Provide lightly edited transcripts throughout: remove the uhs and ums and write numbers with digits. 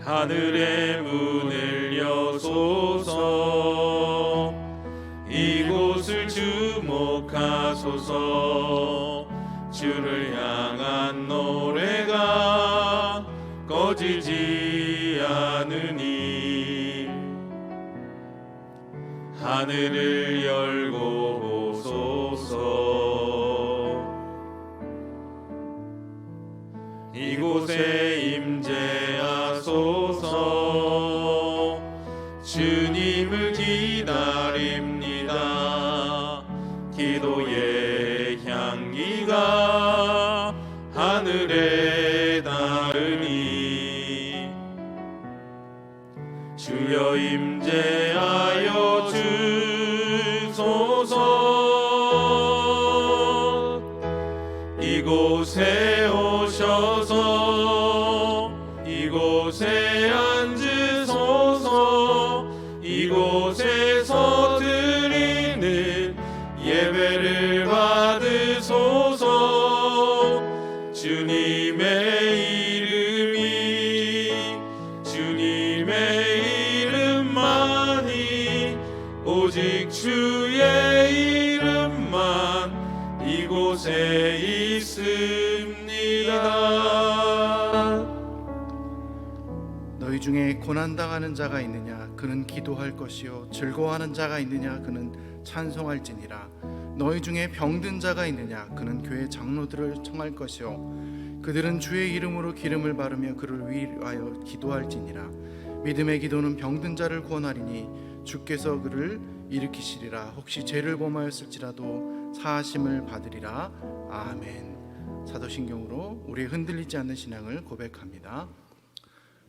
하늘의 문을 여소서. 이곳을 주목하소서. 주를 향한 노래가 꺼지지 않으니 하늘을 열고 보소서. 이곳에 임재하소서. 주님을 기다립니다. 기도의 향기가 하늘에 닿으니 주여 임재하여 주소서. 이곳에 오셔서 이곳에 앉으소서. 이곳에서 드리는 예배를 받으소서. 주님의 이름만이 오직 주의 이름만 이곳에 있습니다. 너희 중에 고난당하는 자가 있느냐 그는 기도할 것이요 즐거워하는 자가 있느냐 그는 찬송할지니라. 너희 중에 병든 자가 있느냐 그는 교회 장로들을 청할 것이요 그들은 주의 이름으로 기름을 바르며 그를 위하여 기도할지니라. 믿음의 기도는 병든 자를 구원하리니 주께서 그를 일으키시리라. 혹시 죄를 범하였을지라도 사하심을 받으리라. 아멘. 사도신경으로 우리의 흔들리지 않는 신앙을 고백합니다.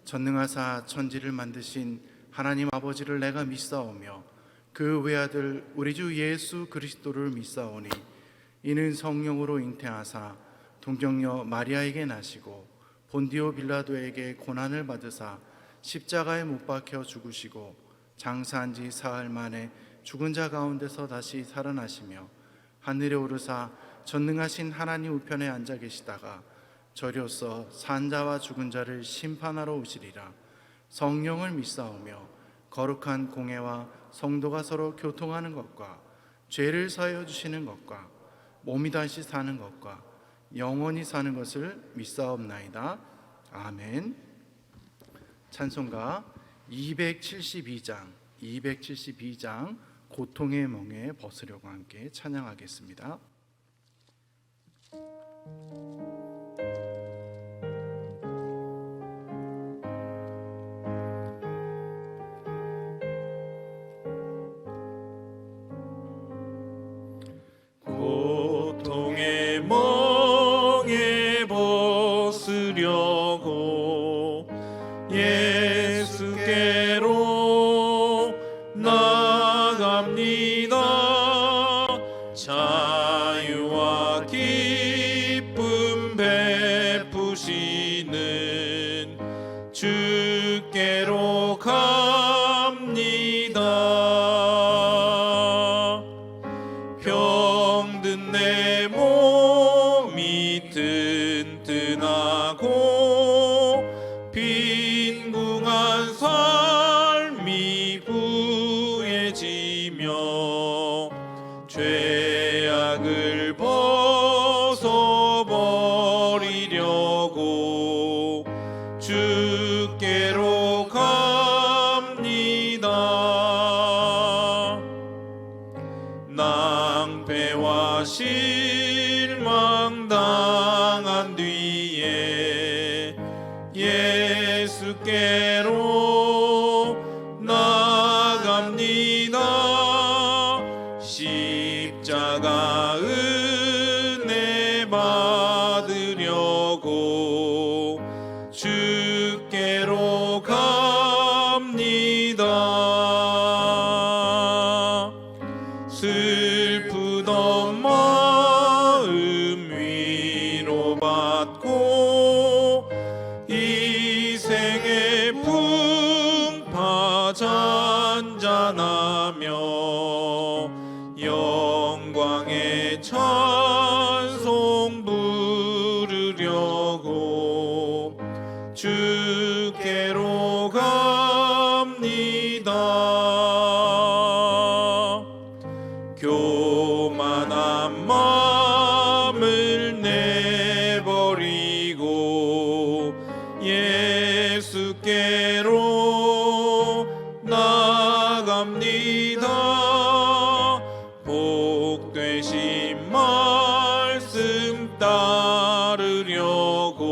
전능하사 천지를 만드신 하나님 아버지를 내가 믿사오며 그 외아들 우리 주 예수 그리스도를 믿사오니 이는 성령으로 잉태하사 동정녀 마리아에게 나시고 본디오 빌라도에게 고난을 받으사 십자가에 못 박혀 죽으시고 장사한 지 사흘 만에 죽은 자 가운데서 다시 살아나시며 하늘에 오르사 전능하신 하나님 우편에 앉아 계시다가 저리로서 산 자와 죽은 자를 심판하러 오시리라. 성령을 믿사오며 거룩한 공회와 성도가 서로 교통하는 것과 죄를 사하여 주시는 것과 몸이 다시 사는 것과 영원히 사는 것을 믿사옵나이다. 아멘. 찬송가 272장 고통의 멍에 벗으려고 함께 찬양하겠습니다. 고통의 멍에 벗으려고 예수께로 나갑니다. 자유와 기쁨 베푸시는 주께로 갑니다. 병든 내 몸이 튼튼하고 빈궁한 삶이 부해지며 죄악을 벗어버리려고 주께로 갑니다. 낭패와 실망 당한 뒤에 예수께로 나갑니다. 십자가 은혜 받으려고 주께로 갑니다. 슬프던 마음 위로받고 이 생의 풍파 잔잔하며 영광의 찬송 부르려고 주께로 갑니다. 교만한 마음을 내버리고 예수께로 나갑니다. 복되신 말씀 따르려고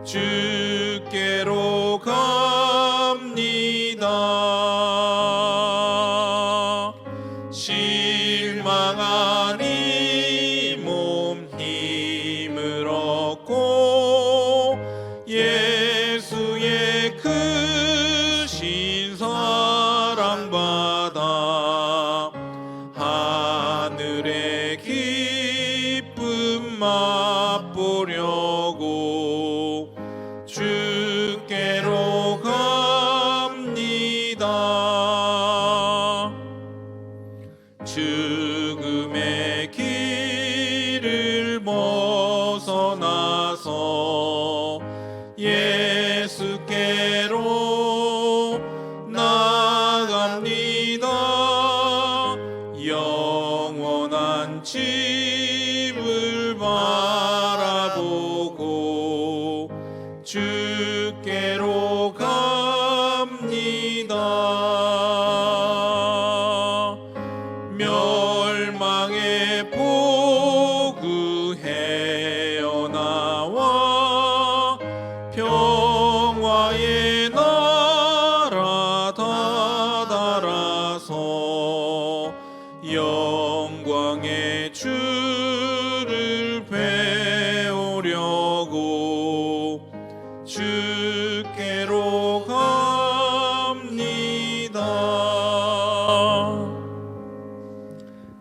주께로 갑니다. 실망하니 몸 힘을 얻고 예수의 크신 사랑 받아 하늘의 기쁨 맛보려고 주께로 갑니다. 죽음의 길을 벗어나서 예수께로 나갑니다. 영원한 집을 바라보고 주께로 갑니다. 멸망의 복을 헤어나와 평화의 나라 다다라서 영광의 주를 배우려고 주께로 갑니다.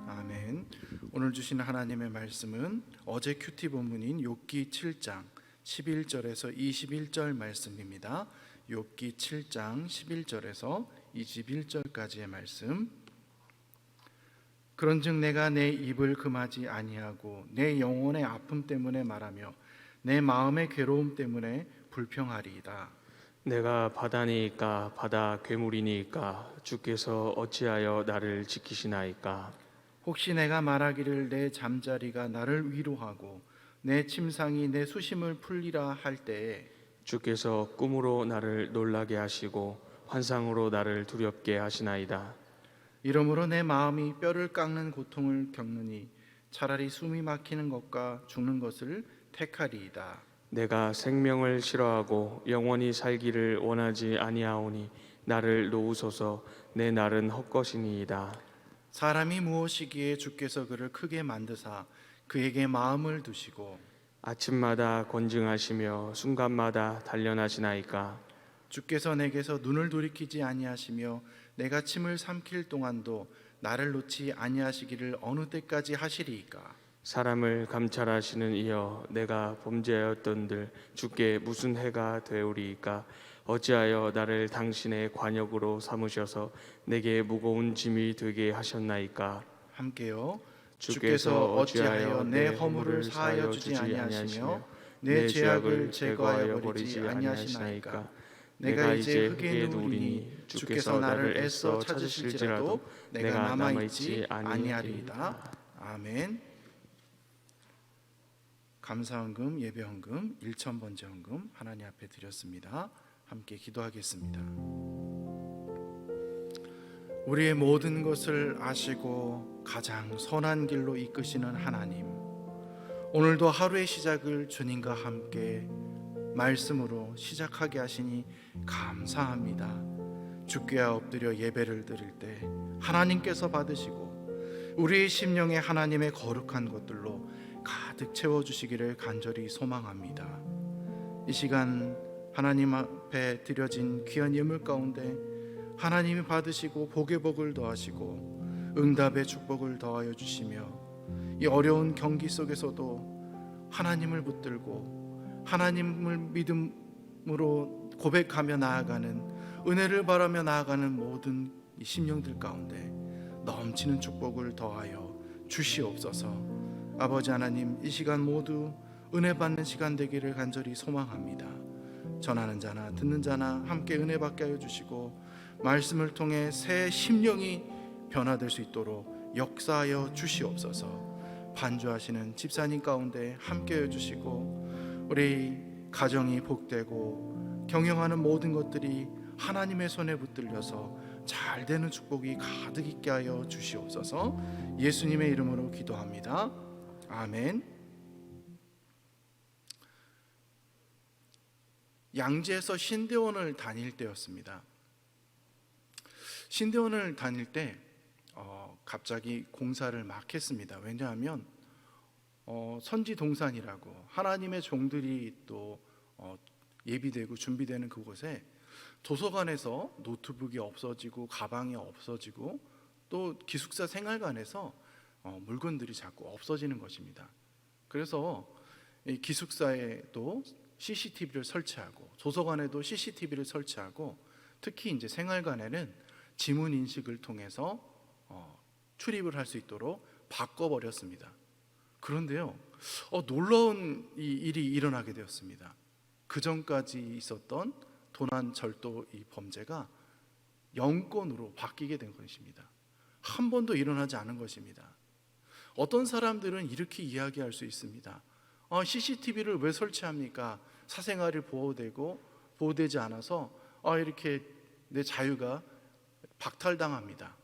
아멘. 오늘 주신 하나님의 말씀은 어제 큐티 본문인 욥기 7장 11절에서 21절 말씀입니다. 욥기 7장 11절에서 21절까지의 말씀. 그런즉 내가 내 입을 금하지 아니하고 내 영혼의 아픔 때문에 말하며 내 마음의 괴로움 때문에 불평하리이다. 내가 바다니이까 바다 괴물이니이까 주께서 어찌하여 나를 지키시나이까. 혹시 내가 말하기를 내 잠자리가 나를 위로하고 내 침상이 내 수심을 풀리라 할 때에 주께서 꿈으로 나를 놀라게 하시고 환상으로 나를 두렵게 하시나이다. 이러므로 내 마음이 뼈를 깎는 고통을 겪느니 차라리 숨이 막히는 것과 죽는 것을 택하리이다. 내가 생명을 싫어하고 영원히 살기를 원하지 아니하오니 나를 놓으소서. 내 날은 헛것이니이다. 사람이 무엇이기에 주께서 그를 크게 만드사 그에게 마음을 두시고 아침마다 권증하시며 순간마다 단련하시나이까. 주께서 내게서 눈을 돌이키지 아니하시며 내가 침을 삼킬 동안도 나를 놓지 아니하시기를 어느 때까지 하시리이까. 사람을 감찰하시는 이여, 내가 범죄하였던들 주께 무슨 해가 되오리이까. 어찌하여 나를 당신의 관역으로 삼으셔서 내게 무거운 짐이 되게 하셨나이까. 함께요. 주께서 어찌하여 내 허물을 사하여 주지 아니하시며 내 죄악을 제거하여 버리지 아니하시나이까. 내가 이제 흙에 누우리니 주께서 나를 애써 찾으실지라도 내가 남아있지 아니하리이다. 아멘. 감사헌금, 예배헌금, 1,000번째 헌금 하나님 앞에 드렸습니다. 함께 기도하겠습니다. 우리의 모든 것을 아시고 가장 선한 길로 이끄시는 하나님, 오늘도 하루의 시작을 주님과 함께 말씀으로 시작하게 하시니 감사합니다. 주께 엎드려 예배를 드릴 때 하나님께서 받으시고 우리의 심령에 하나님의 거룩한 것들로 가득 채워주시기를 간절히 소망합니다. 이 시간 하나님 앞에 드려진 귀한 예물 가운데 하나님이 받으시고 복의 복을 더하시고 응답의 축복을 더하여 주시며 이 어려운 경기 속에서도 하나님을 붙들고 하나님을 믿음으로 고백하며 나아가는, 은혜를 바라며 나아가는 모든 이 심령들 가운데 넘치는 축복을 더하여 주시옵소서. 아버지 하나님, 이 시간 모두 은혜 받는 시간 되기를 간절히 소망합니다. 전하는 자나 듣는 자나 함께 은혜 받게 하여 주시고 말씀을 통해 새 심령이 변화될 수 있도록 역사하여 주시옵소서. 반주하시는 집사님 가운데 함께 해 주시고 우리 가정이 복되고 경영하는 모든 것들이 하나님의 손에 붙들려서 잘 되는 축복이 가득 있게 하여 주시옵소서. 예수님의 이름으로 기도합니다. 아멘. 양재에서 신대원을 다닐 때였습니다. 신대원을 다닐 때 갑자기 공사를 막 했습니다. 왜냐하면 선지동산이라고 하나님의 종들이 또 예비되고 준비되는 그곳에 도서관에서 노트북이 없어지고 가방이 없어지고 또 기숙사 생활관에서 물건들이 자꾸 없어지는 것입니다. 그래서 이 기숙사에도 CCTV를 설치하고 도서관에도 CCTV를 설치하고 특히 이제 생활관에는 지문 인식을 통해서 출입을 할 수 있도록 바꿔버렸습니다. 그런데요, 놀라운 이 일이 일어나게 되었습니다. 그 전까지 있었던 도난 절도 이 범죄가 영권으로 바뀌게 된 것입니다. 한 번도 일어나지 않은 것입니다. 어떤 사람들은 이렇게 이야기할 수 있습니다. CCTV를 왜 설치합니까? 사생활이 보호되지 않아서 이렇게 내 자유가 박탈당합니다.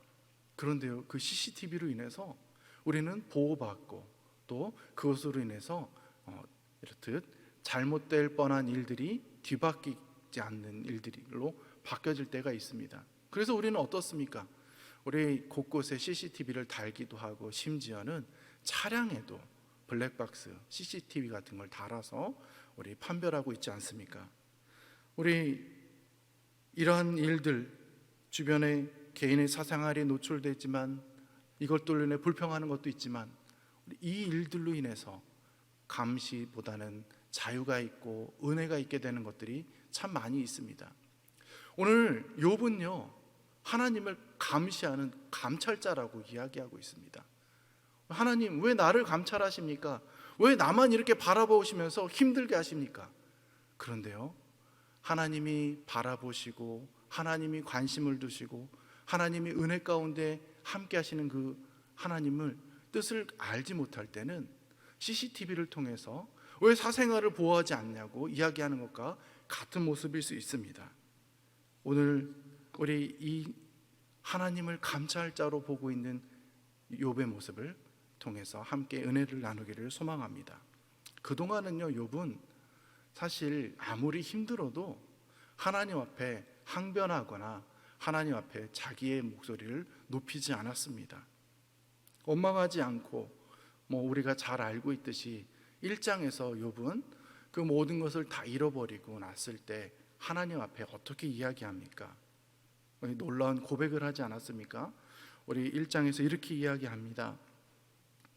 그런데요, 그 CCTV로 인해서 우리는 보호받고 또 그것으로 인해서 이렇듯 잘못될 뻔한 일들이 뒤바뀌지 않는 일들로 바뀌어질 때가 있습니다. 그래서 우리는 어떻습니까? 우리 곳곳에 CCTV를 달기도 하고 심지어는 차량에도 블랙박스 CCTV 같은 걸 달아서 우리 판별하고 있지 않습니까? 우리 이러한 일들 주변에 개인의 사생활이 노출되지만 이것들로 인해 불평하는 것도 있지만 이 일들로 인해서 감시보다는 자유가 있고 은혜가 있게 되는 것들이 참 많이 있습니다. 오늘 욥은요, 하나님을 감시하는 감찰자라고 이야기하고 있습니다. 하나님, 왜 나를 감찰하십니까? 왜 나만 이렇게 바라보시면서 힘들게 하십니까? 그런데요, 하나님이 바라보시고 하나님이 관심을 두시고 하나님이 은혜 가운데 함께 하시는 그 하나님을 뜻을 알지 못할 때는 CCTV를 통해서 왜 사생활을 보호하지 않냐고 이야기하는 것과 같은 모습일 수 있습니다. 오늘 우리 이 하나님을 감찰자로 보고 있는 욥의 모습을 통해서 함께 은혜를 나누기를 소망합니다. 그동안은요, 욥은 사실 아무리 힘들어도 하나님 앞에 항변하거나 하나님 앞에 자기의 목소리를 높이지 않았습니다. 원망하지 않고 우리가 잘 알고 있듯이 1장에서 욥은 그 모든 것을 다 잃어버리고 났을 때 하나님 앞에 어떻게 이야기합니까? 놀라운 고백을 하지 않았습니까? 우리 1장에서 이렇게 이야기합니다.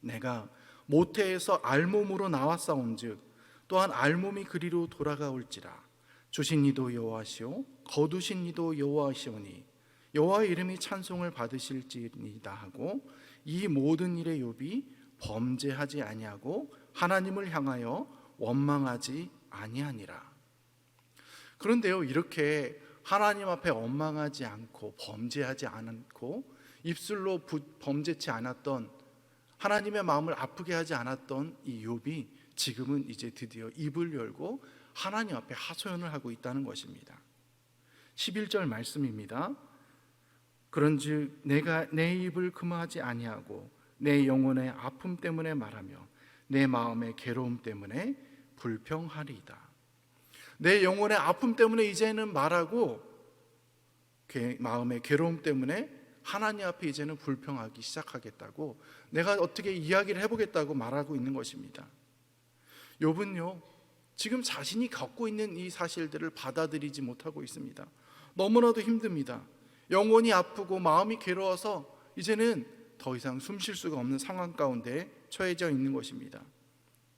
내가 모태에서 알몸으로 나왔사온즉 또한 알몸이 그리로 돌아가올지라. 주신 이도 여호와시오 거두신 이도 여호와시오니 여호와의 이름이 찬송을 받으실지니이다 하고 이 모든 일에 욥이 범죄하지 아니하고 하나님을 향하여 원망하지 아니하니라. 그런데요, 이렇게 하나님 앞에 원망하지 않고 범죄하지 않고 입술로 범죄치 않았던 하나님의 마음을 아프게 하지 않았던 이 욥이 지금은 이제 드디어 입을 열고 하나님 앞에 하소연을 하고 있다는 것입니다. 11절 말씀입니다. 그런즉 내가 내 입을 금하지 아니하고 내 영혼의 아픔 때문에 말하며 내 마음의 괴로움 때문에 불평하리이다. 내 영혼의 아픔 때문에 이제는 말하고 마음의 괴로움 때문에 하나님 앞에 이제는 불평하기 시작하겠다고, 내가 어떻게 이야기를 해보겠다고 말하고 있는 것입니다. 욥은요, 지금 자신이 겪고 있는 이 사실들을 받아들이지 못하고 있습니다. 너무나도 힘듭니다. 영혼이 아프고 마음이 괴로워서 이제는 더 이상 숨 쉴 수가 없는 상황 가운데 처해져 있는 것입니다.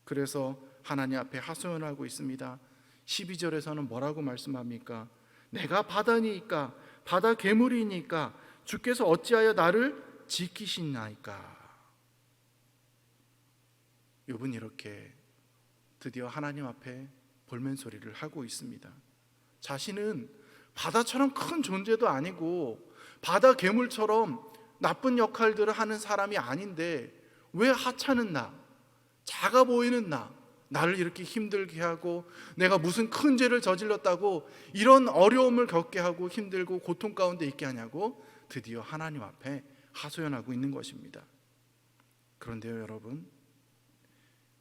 그래서 하나님 앞에 하소연하고 있습니다. 12절에서는 뭐라고 말씀합니까? 내가 바다니까 바다 괴물이니까 주께서 어찌하여 나를 지키시나이까. 욥은 이렇게 드디어 하나님 앞에 볼멘 소리를 하고 있습니다. 자신은 바다처럼 큰 존재도 아니고 바다 괴물처럼 나쁜 역할들을 하는 사람이 아닌데 왜 하찮은 나, 작아 보이는 나를 이렇게 힘들게 하고 내가 무슨 큰 죄를 저질렀다고 이런 어려움을 겪게 하고 힘들고 고통 가운데 있게 하냐고 드디어 하나님 앞에 하소연하고 있는 것입니다. 그런데요 여러분,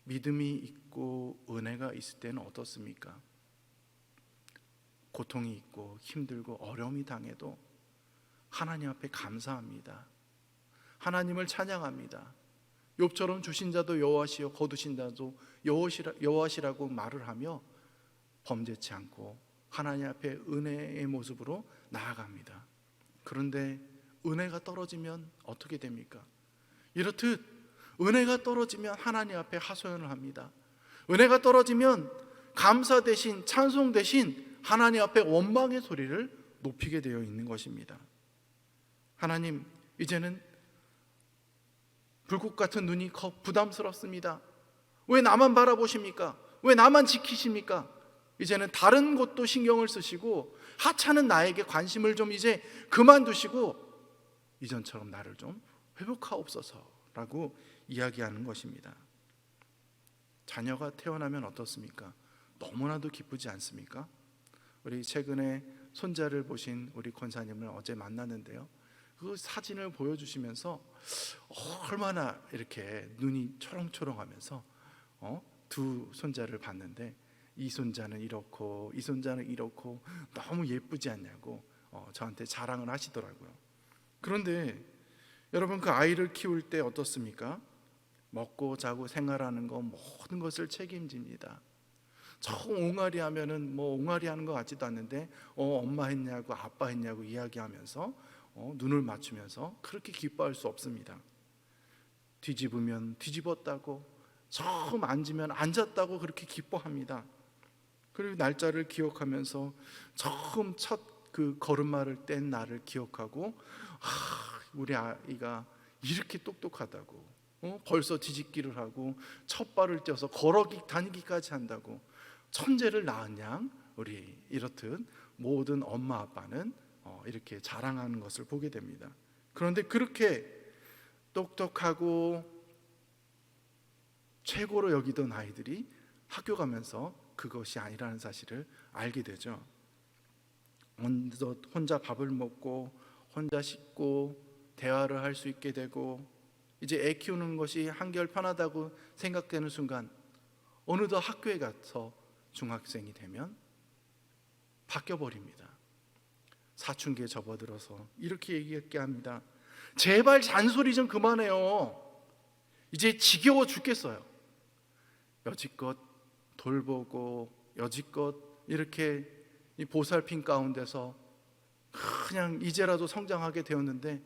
믿음이 있고 은혜가 있을 때는 어떻습니까? 고통이 있고 힘들고 어려움이 당해도 하나님 앞에 감사합니다. 하나님을 찬양합니다. 욥처럼 주신 자도 여호와시요 거두신 자도 여호와시라고 말을 하며 범죄치 않고 하나님 앞에 은혜의 모습으로 나아갑니다. 그런데 은혜가 떨어지면 어떻게 됩니까? 이렇듯 은혜가 떨어지면 하나님 앞에 하소연을 합니다. 은혜가 떨어지면 감사 대신 찬송 대신 하나님 앞에 원망의 소리를 높이게 되어 있는 것입니다. 하나님, 이제는 불꽃 같은 눈이 부담스럽습니다. 왜 나만 바라보십니까? 왜 나만 지키십니까? 이제는 다른 곳도 신경을 쓰시고 하찮은 나에게 관심을 좀 이제 그만두시고 이전처럼 나를 좀 회복하옵소서라고 이야기하는 것입니다. 자녀가 태어나면 어떻습니까? 너무나도 기쁘지 않습니까? 우리 최근에 손자를 보신 우리 권사님을 어제 만났는데요, 그 사진을 보여주시면서 얼마나 이렇게 눈이 초롱초롱하면서 두 손자를 봤는데 이 손자는 이렇고 이 손자는 이렇고 너무 예쁘지 않냐고 저한테 자랑을 하시더라고요. 그런데 여러분, 그 아이를 키울 때 어떻습니까? 먹고 자고 생활하는 거 모든 것을 책임집니다. 저 옹알이 하면은 뭐 옹알이 하는 것 같지도 않는데 엄마 했냐고 아빠 했냐고 이야기하면서 눈을 맞추면서 그렇게 기뻐할 수 없습니다. 뒤집으면 뒤집었다고, 처음 앉으면 앉았다고 그렇게 기뻐합니다. 그리고 날짜를 기억하면서 처음 첫 그 걸음마를 뗀 날을 기억하고 우리 아이가 이렇게 똑똑하다고, 벌써 뒤집기를 하고 첫 발을 떼어서 걸어 다니기까지 한다고 천재를 낳은 양 우리 이렇듯 모든 엄마 아빠는 이렇게 자랑하는 것을 보게 됩니다. 그런데 그렇게 똑똑하고 최고로 여기던 아이들이 학교 가면서 그것이 아니라는 사실을 알게 되죠. 혼자 밥을 먹고 혼자 씻고 대화를 할 수 있게 되고 이제 애 키우는 것이 한결 편하다고 생각되는 순간 어느덧 학교에 가서 중학생이 되면 바뀌어버립니다. 사춘기에 접어들어서 이렇게 얘기하게 합니다. 제발 잔소리 좀 그만해요. 이제 지겨워 죽겠어요. 여지껏 돌보고 여지껏 이렇게 이 보살핌 가운데서 그냥 이제라도 성장하게 되었는데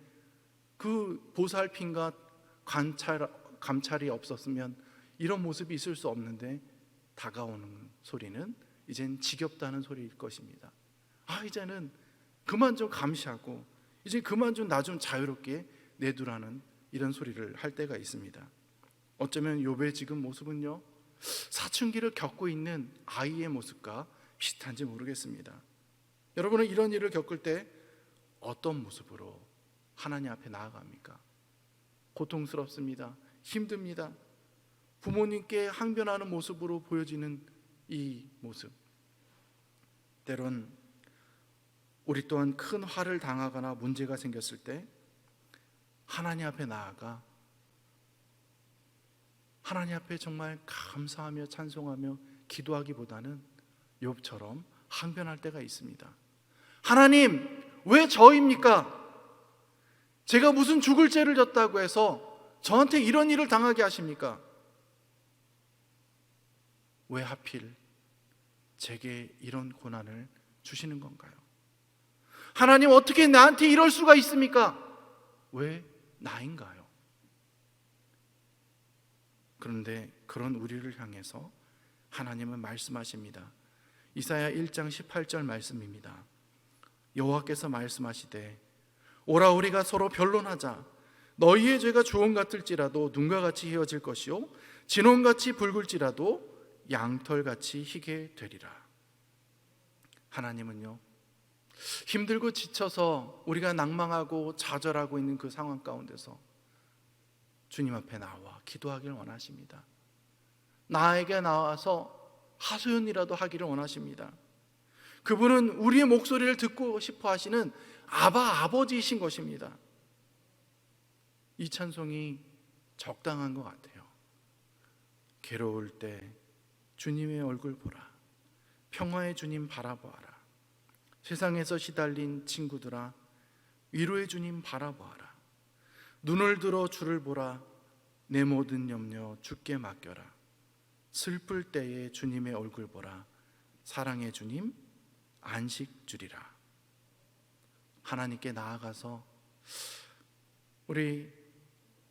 그 보살핌과 감찰이 없었으면 이런 모습이 있을 수 없는데 다가오는 소리는 이젠 지겹다는 소리일 것입니다. 이제는 그만 좀 감시하고 이제 그만 좀 나 좀 자유롭게 내두라는 이런 소리를 할 때가 있습니다. 어쩌면 욥의 지금 모습은요, 사춘기를 겪고 있는 아이의 모습과 비슷한지 모르겠습니다. 여러분은 이런 일을 겪을 때 어떤 모습으로 하나님 앞에 나아갑니까? 고통스럽습니다. 힘듭니다. 부모님께 항변하는 모습으로 보여지는 이 모습, 때론 우리 또한 큰 화를 당하거나 문제가 생겼을 때 하나님 앞에 나아가 하나님 앞에 정말 감사하며 찬송하며 기도하기보다는 욥처럼 항변할 때가 있습니다. 하나님, 왜 저입니까? 제가 무슨 죽을 죄를 졌다고 해서 저한테 이런 일을 당하게 하십니까? 왜 하필 제게 이런 고난을 주시는 건가요? 하나님, 어떻게 나한테 이럴 수가 있습니까? 왜 나인가요? 그런데 그런 우리를 향해서 하나님은 말씀하십니다. 이사야 1장 18절 말씀입니다. 여호와께서 말씀하시되 오라 우리가 서로 변론하자. 너희의 죄가 주홍 같을지라도 눈과 같이 희어질 것이요 진홍같이 붉을지라도 양털같이 희게 되리라. 하나님은요, 힘들고 지쳐서 우리가 낭망하고 좌절하고 있는 그 상황 가운데서 주님 앞에 나와 기도하기를 원하십니다. 나에게 나와서 하소연이라도 하기를 원하십니다. 그분은 우리의 목소리를 듣고 싶어 하시는 아버지이신 것입니다. 이 찬송이 적당한 것 같아요. 괴로울 때 주님의 얼굴 보라. 평화의 주님 바라보아라. 세상에서 시달린 친구들아, 위로의 주님 바라보아라. 눈을 들어 주를 보라. 내 모든 염려 주께 맡겨라. 슬플 때에 주님의 얼굴 보라. 사랑의 주님 안식 주리라. 하나님께 나아가서 우리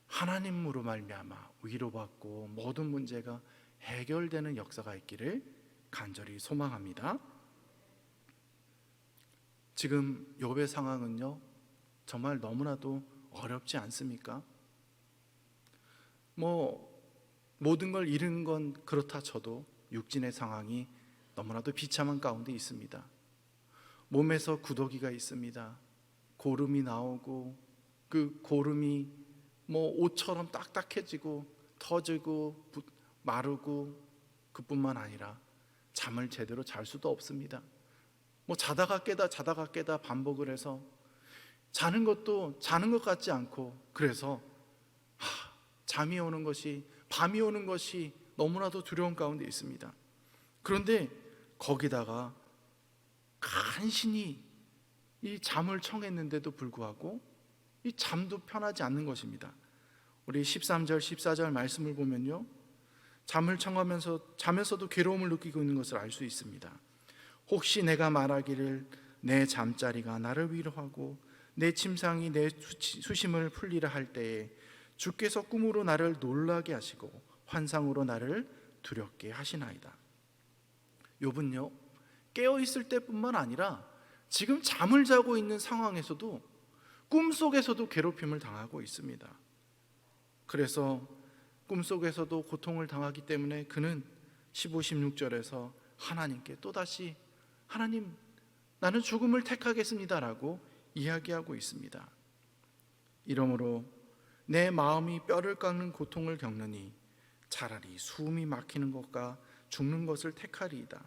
하나님으로 말미암아 위로받고 모든 문제가 해결되는 역사가 있기를 간절히 소망합니다. 지금 욥의 상황은요, 정말 너무나도 어렵지 않습니까? 모든 걸 잃은 건 그렇다 쳐도 육신의 상황이 너무나도 비참한 가운데 있습니다. 몸에서 구더기가 있습니다. 고름이 나오고 그 고름이 옷처럼 딱딱해지고 터지고 마르고, 그뿐만 아니라 잠을 제대로 잘 수도 없습니다. 자다가 깨다 반복을 해서 자는 것도 자는 것 같지 않고, 그래서 잠이 오는 것이, 밤이 오는 것이 너무나도 두려운 가운데 있습니다. 그런데 거기다가 간신히 이 잠을 청했는데도 불구하고 이 잠도 편하지 않는 것입니다. 우리 13절 14절 말씀을 보면요, 잠을 청하면서 자면서도 괴로움을 느끼고 있는 것을 알 수 있습니다. 혹시 내가 말하기를 내 잠자리가 나를 위로하고 내 침상이 내 수심을 풀리라 할 때에 주께서 꿈으로 나를 놀라게 하시고 환상으로 나를 두렵게 하시나이다. 욥은요, 깨어있을 때뿐만 아니라 지금 잠을 자고 있는 상황에서도 꿈속에서도 괴롭힘을 당하고 있습니다. 그래서 꿈속에서도 고통을 당하기 때문에 그는 15, 16절에서 하나님께 또다시 하나님, 나는 죽음을 택하겠습니다라고 이야기하고 있습니다. 이러므로 내 마음이 뼈를 깎는 고통을 겪느니 차라리 숨이 막히는 것과 죽는 것을 택하리이다.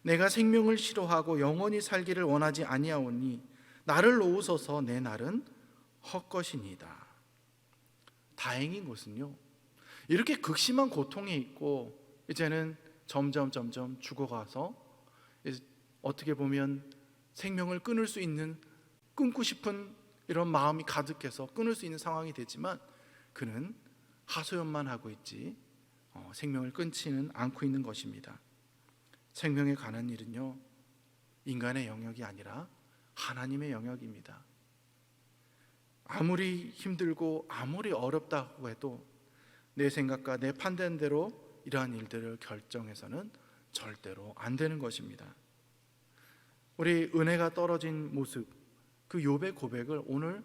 내가 생명을 싫어하고 영원히 살기를 원하지 아니하오니 나를 놓으소서. 내 날은 헛것이니이다. 다행인 것은요, 이렇게 극심한 고통이 있고 이제는 점점 죽어가서 어떻게 보면 생명을 끊을 수 있는, 끊고 싶은 이런 마음이 가득해서 끊을 수 있는 상황이 되지만 그는 하소연만 하고 있지 생명을 끊지는 않고 있는 것입니다. 생명에 관한 일은요, 인간의 영역이 아니라 하나님의 영역입니다. 아무리 힘들고 아무리 어렵다고 해도 내 생각과 내 판단대로 이러한 일들을 결정해서는 절대로 안 되는 것입니다. 우리 은혜가 떨어진 모습, 그 욥의 고백을 오늘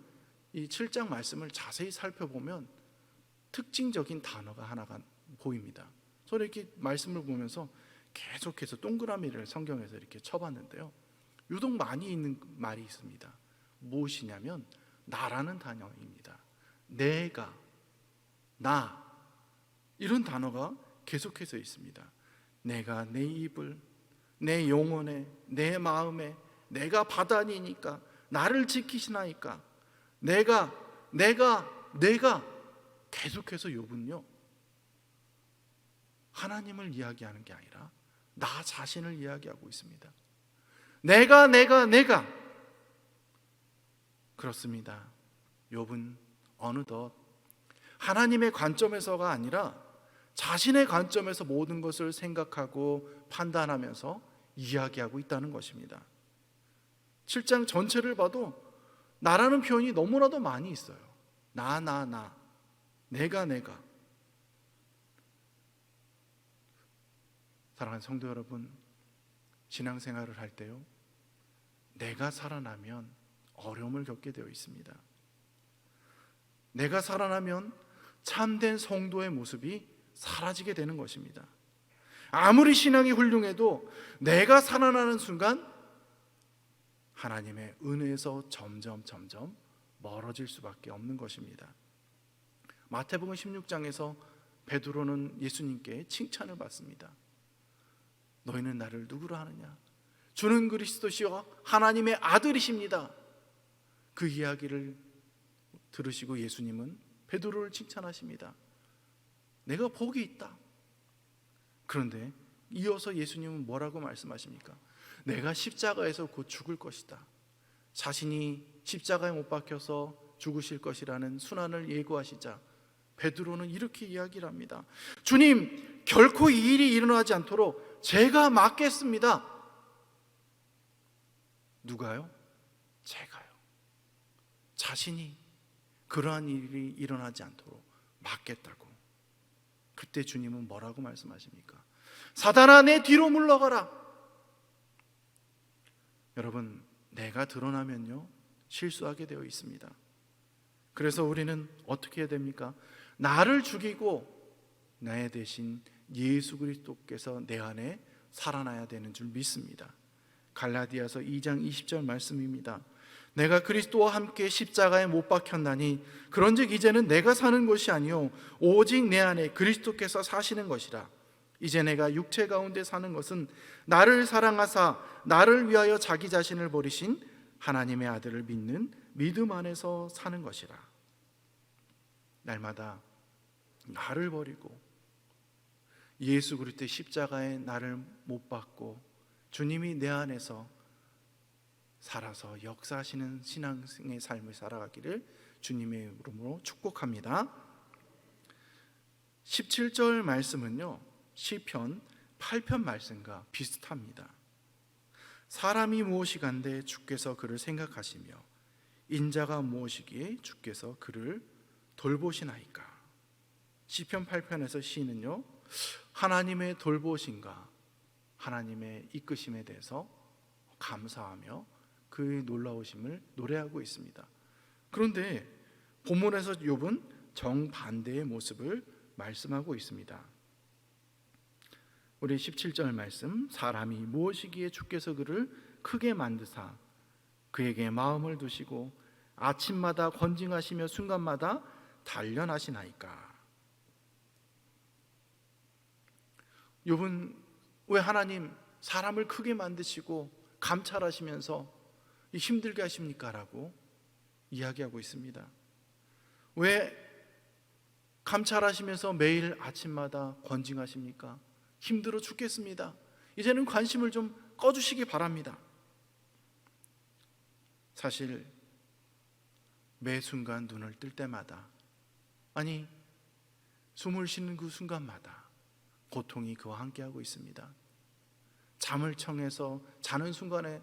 이 7장 말씀을 자세히 살펴보면 특징적인 단어가 하나가 보입니다. 저는 이렇게 말씀을 보면서 계속해서 동그라미를 성경에서 이렇게 쳐봤는데요, 유독 많이 있는 말이 있습니다. 무엇이냐면 나라는 단어입니다. 내가, 나, 이런 단어가 계속해서 있습니다. 내가 내 입을, 내 영혼에, 내 마음에, 내가 바다니니까 나를 지키시나이까, 내가 계속해서 욥은요, 하나님을 이야기하는 게 아니라 나 자신을 이야기하고 있습니다. 내가 그렇습니다. 욥은 어느덧 하나님의 관점에서가 아니라 자신의 관점에서 모든 것을 생각하고 판단하면서 이야기하고 있다는 것입니다. 7장 전체를 봐도 나라는 표현이 너무나도 많이 있어요. 나, 내가. 사랑하는 성도 여러분, 신앙생활을 할 때요, 내가 살아나면 어려움을 겪게 되어 있습니다. 내가 살아나면 참된 성도의 모습이 사라지게 되는 것입니다. 아무리 신앙이 훌륭해도 내가 살아나는 순간 하나님의 은혜에서 점점 멀어질 수밖에 없는 것입니다. 마태복음 16장에서 베드로는 예수님께 칭찬을 받습니다. 너희는 나를 누구로 하느냐? 주는 그리스도시요 하나님의 아들이십니다. 그 이야기를 들으시고 예수님은 베드로를 칭찬하십니다. 내가 복이 있다. 그런데 이어서 예수님은 뭐라고 말씀하십니까? 내가 십자가에서 곧 죽을 것이다. 자신이 십자가에 못 박혀서 죽으실 것이라는 순환을 예고하시자 베드로는 이렇게 이야기를 합니다. 주님, 결코 이 일이 일어나지 않도록 제가 막겠습니다. 누가요? 제가요. 자신이 그러한 일이 일어나지 않도록 막겠다고. 그때 주님은 뭐라고 말씀하십니까? 사단아, 내 뒤로 물러가라. 여러분, 내가 드러나면요 실수하게 되어 있습니다. 그래서 우리는 어떻게 해야 됩니까? 나를 죽이고 나의 대신 예수 그리스도께서 내 안에 살아나야 되는 줄 믿습니다. 갈라디아서 2장 20절 말씀입니다. 내가 그리스도와 함께 십자가에 못 박혔나니 그런즉 이제는 내가 사는 것이 아니요 오직 내 안에 그리스도께서 사시는 것이라. 이제 내가 육체 가운데 사는 것은 나를 사랑하사 나를 위하여 자기 자신을 버리신 하나님의 아들을 믿는 믿음 안에서 사는 것이라. 날마다 나를 버리고 예수 그리스도의 십자가에 나를 못 박고 주님이 내 안에서 살아서 역사하시는 신앙의 삶을 살아가기를 주님의 이름으로 축복합니다. 17절 말씀은요 시편 8편 말씀과 비슷합니다. 사람이 무엇이간데 주께서 그를 생각하시며 인자가 무엇이기에 주께서 그를 돌보시나이까. 시편 8편에서 시인은요 하나님의 돌보심과 하나님의 이끄심에 대해서 감사하며 그의 놀라우심을 노래하고 있습니다. 그런데 본문에서 욥은 정반대의 모습을 말씀하고 있습니다. 우리 17절 말씀, 사람이 무엇이기에 주께서 그를 크게 만드사 그에게 마음을 두시고 아침마다 권징하시며 순간마다 단련하시나이까. 욥은 왜 하나님 사람을 크게 만드시고 감찰하시면서 힘들게 하십니까? 라고 이야기하고 있습니다. 왜 감찰하시면서 매일 아침마다 권징하십니까? 힘들어 죽겠습니다. 이제는 관심을 좀 꺼주시기 바랍니다. 사실 매 순간 눈을 뜰 때마다, 아니 숨을 쉬는 그 순간마다 고통이 그와 함께하고 있습니다. 잠을 청해서 자는 순간에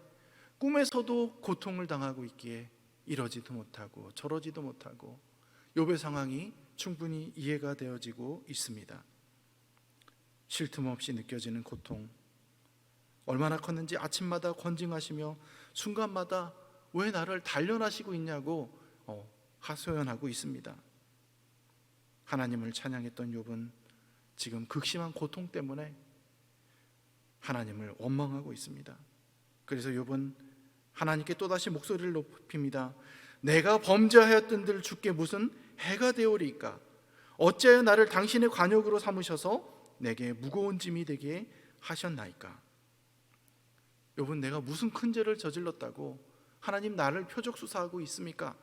꿈에서도 고통을 당하고 있기에 이러지도 못하고 저러지도 못하고 욥의 상황이 충분히 이해가 되어지고 있습니다. 쉴 틈 없이 느껴지는 고통, 얼마나 컸는지 아침마다 권징하시며 순간마다 왜 나를 단련하시고 있냐고 하소연하고 있습니다. 하나님을 찬양했던 욥은 지금 극심한 고통 때문에 하나님을 원망하고 있습니다. 그래서 욥은 하나님께 또다시 목소리를 높입니다. 내가 범죄하였던들 주께 무슨 해가 되오리이까? 어찌하여 나를 당신의 관역으로 삼으셔서 내게 무거운 짐이 되게 하셨나이까? 욥은 내가 무슨 큰 죄를 저질렀다고 하나님 나를 표적수사하고 있습니까?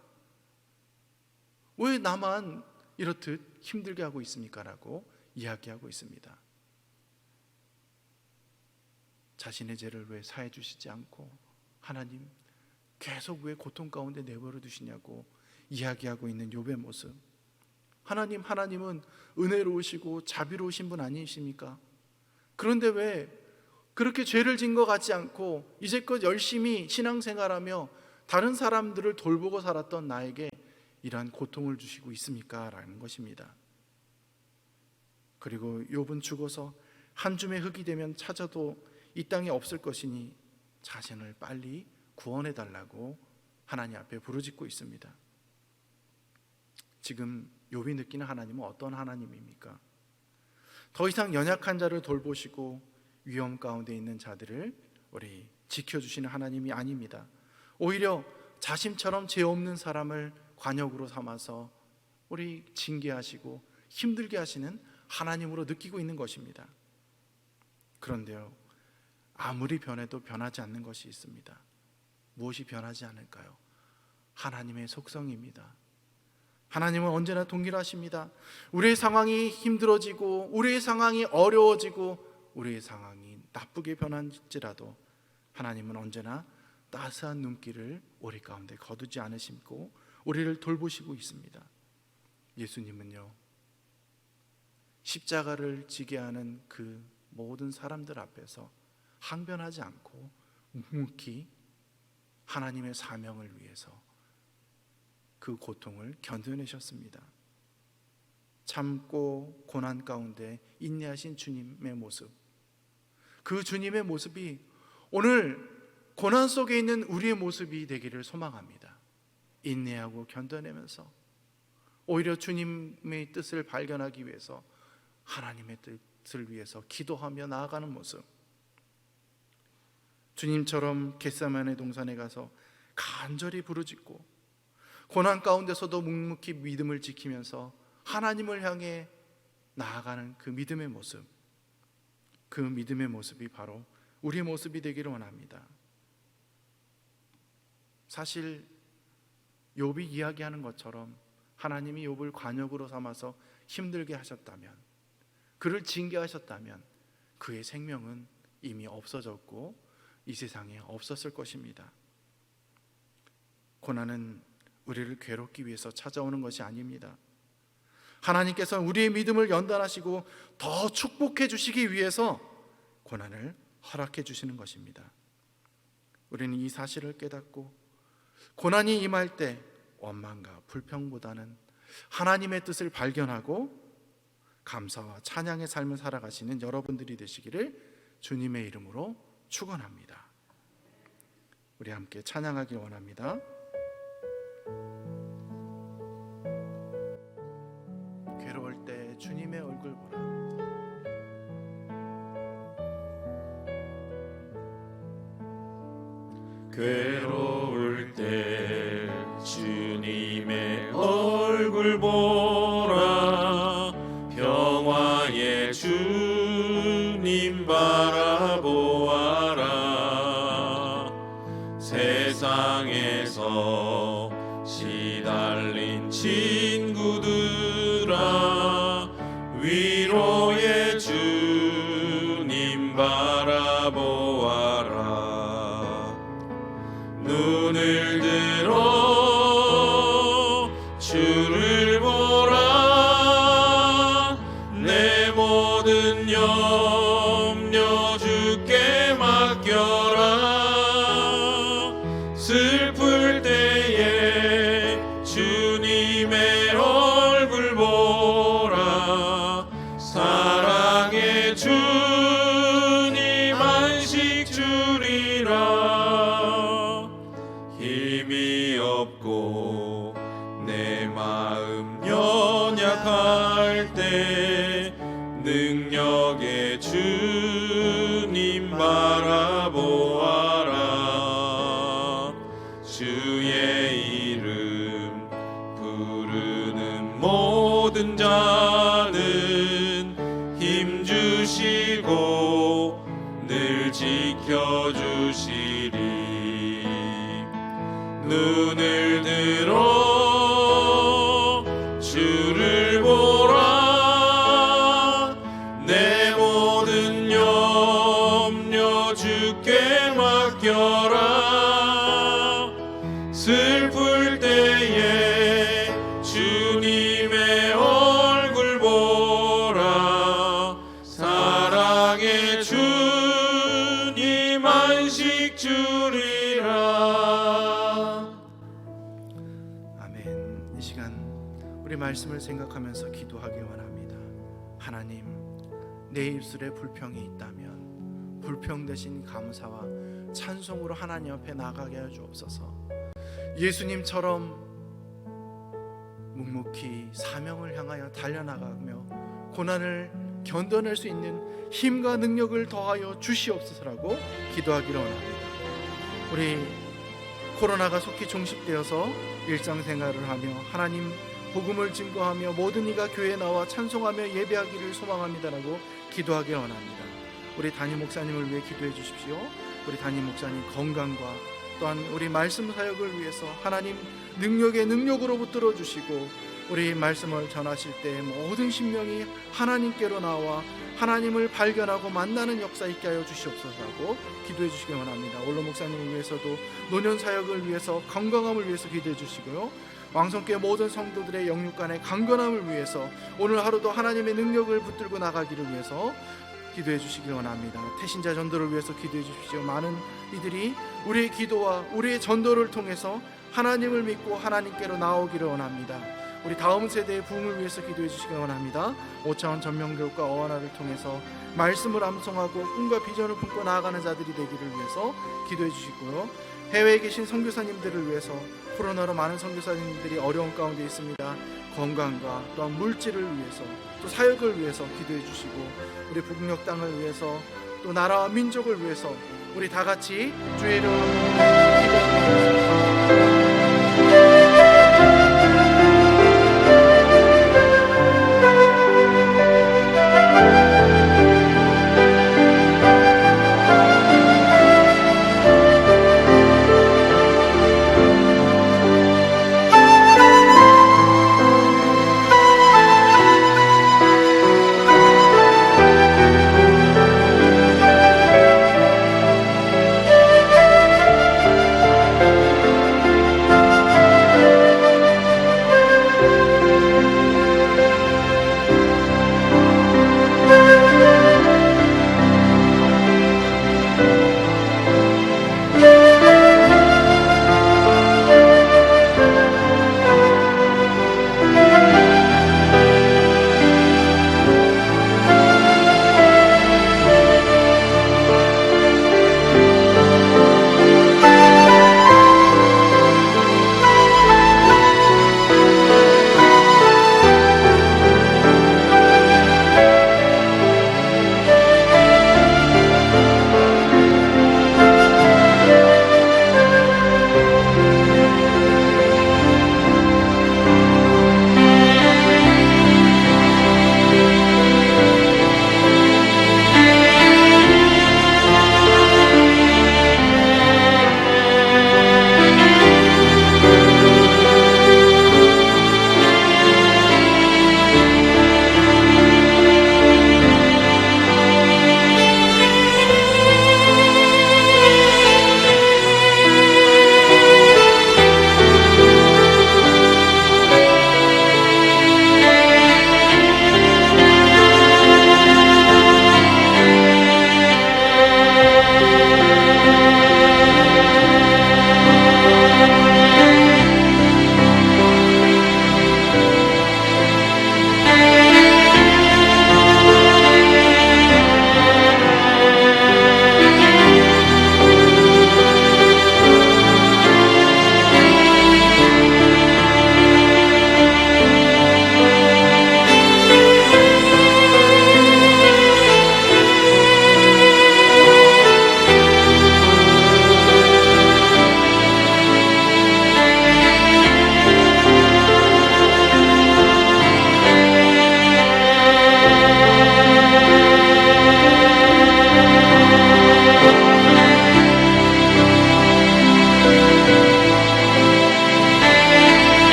왜 나만 이렇듯 힘들게 하고 있습니까? 라고 이야기하고 있습니다. 자신의 죄를 왜 사해 주시지 않고 하나님 계속 왜 고통 가운데 내버려 두시냐고 이야기하고 있는 욥의 모습. 하나님은 은혜로우시고 자비로우신 분 아니십니까? 그런데 왜 그렇게 죄를 진 것 같지 않고 이제껏 열심히 신앙생활하며 다른 사람들을 돌보고 살았던 나에게 이러한 고통을 주시고 있습니까? 라는 것입니다. 그리고 욥은 죽어서 한 줌의 흙이 되면 찾아도 이 땅에 없을 것이니 자신을 빨리 구원해 달라고 하나님 앞에 부르짖고 있습니다. 지금 욥이 느끼는 하나님은 어떤 하나님입니까? 더 이상 연약한 자를 돌보시고 위험 가운데 있는 자들을 우리 지켜주시는 하나님이 아닙니다. 오히려 자신처럼 죄 없는 사람을 관역으로 삼아서 우리 징계하시고 힘들게 하시는 하나님으로 느끼고 있는 것입니다. 그런데요, 아무리 변해도 변하지 않는 것이 있습니다. 무엇이 변하지 않을까요? 하나님의 속성입니다. 하나님은 언제나 동일하십니다. 우리의 상황이 힘들어지고 우리의 상황이 어려워지고 우리의 상황이 나쁘게 변할지라도 하나님은 언제나 따스한 눈길을 우리 가운데 거두지 않으시고 우리를 돌보시고 있습니다. 예수님은요, 십자가를 지게 하는 그 모든 사람들 앞에서 항변하지 않고 묵묵히 하나님의 사명을 위해서 그 고통을 견뎌내셨습니다. 참고 고난 가운데 인내하신 주님의 모습, 그 주님의 모습이 오늘 고난 속에 있는 우리의 모습이 되기를 소망합니다. 인내하고 견뎌내면서 오히려 주님의 뜻을 발견하기 위해서 하나님의 뜻을 위해서 기도하며 나아가는 모습, 주님처럼 겟세마네 동산에 가서 간절히 부르짖고 고난 가운데서도 묵묵히 믿음을 지키면서 하나님을 향해 나아가는 그 믿음의 모습, 그 믿음의 모습이 바로 우리의 모습이 되기를 원합니다. 사실 욥이 이야기하는 것처럼 하나님이 욥을 관역으로 삼아서 힘들게 하셨다면, 그를 징계하셨다면 그의 생명은 이미 없어졌고 이 세상에 없었을 것입니다. 고난은 우리를 괴롭기 위해서 찾아오는 것이 아닙니다. 하나님께서 우리의 믿음을 연단하시고 더 축복해 주시기 위해서 고난을 허락해 주시는 것입니다. 우리는 이 사실을 깨닫고 고난이 임할 때 원망과 불평보다는 하나님의 뜻을 발견하고 감사와 찬양의 삶을 살아가시는 여러분들이 되시기를 주님의 이름으로 축원합니다. 우리 함께 찬양하길 원합니다. 괴로울 때 주님의 얼굴 보라. 괴로울 때 주님의 얼굴 보라. 평화의 주님 바라보아라. 세상에서 시달린 친구들아, 위로의 주님 바라보아라. 눈을 들어 주를 보라. 내 모든 염려 주께 맡겨라. 슬플 때에 주님의 얼굴 보라. 사랑의 주님 안식 주리라. 힘이 없고 내 마음 연약할 때 능력의 주님 바라보아라. 주의 이름 부르는 모든 자는 힘 주시고 늘 지켜주시리. 눈을 들어 주를 보라. 내 모든 염려 주께 맡겨라. 슬플 때에 주님의 얼굴 보라. 사랑의 주님 안식 주리라. 아멘. 이 시간 우리 말씀을 생각하면서 기도하기 원합니다. 하나님, 내 입술에 불평이 있다면 불평 대신 감사와 찬송으로 하나님 앞에 나가게 하여 주옵소서. 예수님처럼 묵묵히 사명을 향하여 달려나가며 고난을 견뎌낼 수 있는 힘과 능력을 더하여 주시옵소서라고 기도하기를 원합니다. 우리 코로나가 속히 종식되어서 일상생활을 하며 하나님 복음을 증거하며 모든 이가 교회에 나와 찬송하며 예배하기를 소망합니다라고 기도하기 원합니다. 우리 담임 목사님을 위해 기도해 주십시오. 우리 담임 목사님 건강과 또한 우리 말씀 사역을 위해서 하나님 능력의 능력으로 붙들어 주시고 우리 말씀을 전하실 때 모든 심령이 하나님께로 나와 하나님을 발견하고 만나는 역사 있게 하여 주시옵소서하고 기도해 주시기 원합니다. 올로 목사님을 위해서도 노년 사역을 위해서 건강함을 위해서 기도해 주시고요. 왕성교회 모든 성도들의 영육간의 강건함을 위해서 오늘 하루도 하나님의 능력을 붙들고 나가기를 위해서 기도해 주시기 원합니다. 태신자 전도를 위해서 기도해 주십시오. 많은 이들이 우리의 기도와 우리의 전도를 통해서 하나님을 믿고 하나님께로 나오기를 원합니다. 우리 다음 세대의 부흥을 위해서 기도해 주시기 원합니다. 5차원 전명교육과 어원화를 통해서 말씀을 암송하고 꿈과 비전을 품고 나아가는 자들이 되기를 위해서 기도해 주시고요. 해외에 계신 선교사님들을 위해서 코로나로 많은 선교사님들이 어려운 가운데 있습니다. 건강과 또한 물질을 위해서 또 사역을 위해서 기도해 주시고 우리 북녘 땅을 위해서 또 나라와 민족을 위해서 우리 다 같이 주의 이름